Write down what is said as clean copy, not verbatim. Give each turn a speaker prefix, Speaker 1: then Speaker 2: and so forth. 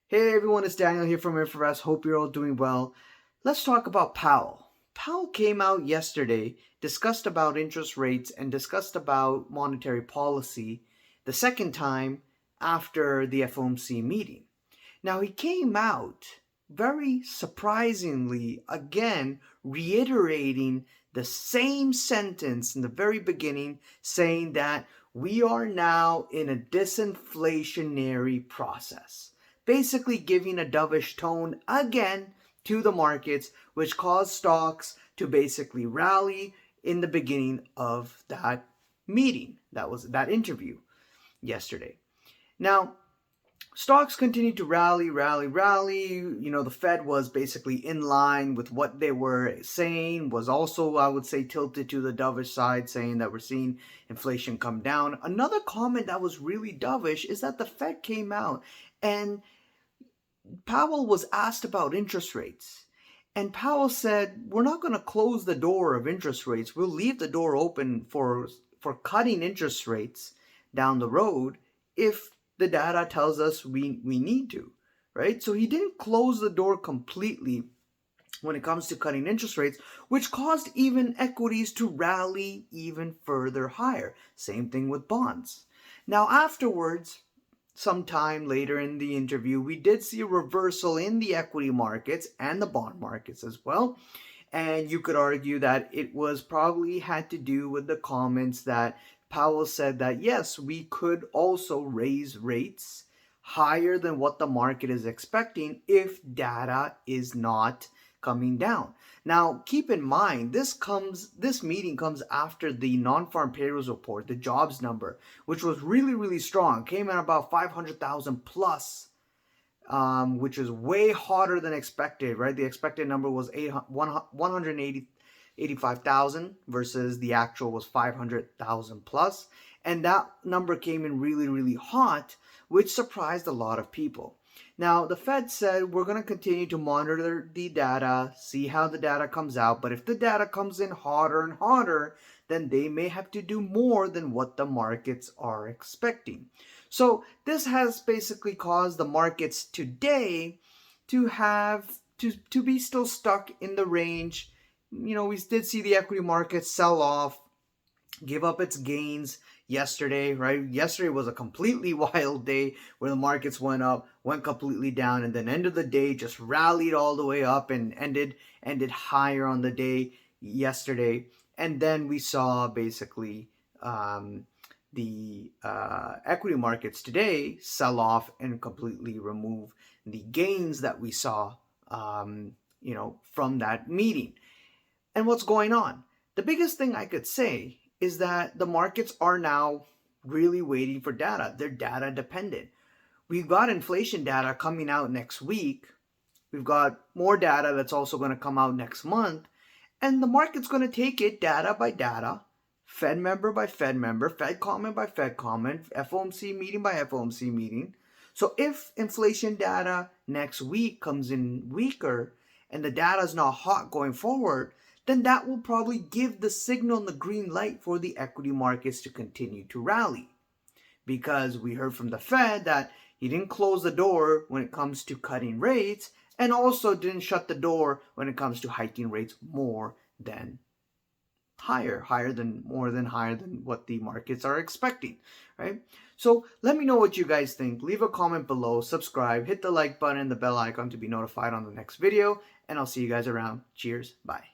Speaker 1: Hey everyone, it's Daniel here from InfoRest. Hope you're all doing well. Let's talk about Powell. Powell came out yesterday, discussed about interest rates and discussed about monetary policy the second time after the FOMC meeting. Now he came out very surprisingly again reiterating the same sentence in the very beginning, saying that we are now in a disinflationary process, basically giving a dovish tone again to the markets, which caused stocks to basically rally in the beginning of that meeting. That was that interview yesterday. Now, stocks continued to rally, rally, rally. The Fed was basically in line with what they were saying, was also, I would say, tilted to the dovish side, saying that we're seeing inflation come down. Another comment that was really dovish is that the Fed came out and Powell was asked about interest rates. And Powell said, we're not going to close the door of interest rates. We'll leave the door open for cutting interest rates down the road if the data tells us we need to, right? So he didn't close the door completely when it comes to cutting interest rates, which caused even equities to rally even further higher. Same thing with bonds. Now, afterwards, sometime later in the interview, we did see a reversal in the equity markets and the bond markets as well. And you could argue that it was probably had to do with the comments that Powell said that yes, we could also raise rates higher than what the market is expecting if data is not coming down. Now, keep in mind, this meeting comes after the non-farm payrolls report, the jobs number, which was really, really strong, came in about 500,000 plus, which is way hotter than expected, right? The expected number was 185,000 versus the actual was 500,000 plus. And that number came in really, really hot, which surprised a lot of people. Now, the Fed said we're going to continue to monitor the data, see how the data comes out. But if the data comes in hotter and hotter, then they may have to do more than what the markets are expecting. So this has basically caused the markets today to have to be still stuck in the range. We did see the equity market sell off, give up its gains yesterday, right? Yesterday was a completely wild day where the markets went up, went completely down, and then end of the day just rallied all the way up and ended higher on the day yesterday. And then we saw basically the equity markets today sell off and completely remove the gains that we saw from that meeting. And what's going on? The biggest thing I could say is that the markets are now really waiting for data. They're data dependent. We've got inflation data coming out next week. We've got more data that's also going to come out next month. And the market's going to take it data by data, Fed member by Fed member, Fed comment by Fed comment, FOMC meeting by FOMC meeting. So if inflation data next week comes in weaker and the data is not hot going forward, then that will probably give the signal and the green light for the equity markets to continue to rally. Because we heard from the Fed that he didn't close the door when it comes to cutting rates and also didn't shut the door when it comes to hiking rates more than higher than what the markets are expecting, right? So let me know what you guys think. Leave a comment below, subscribe, hit the like button and the bell icon to be notified on the next video, and I'll see you guys around. Cheers, bye.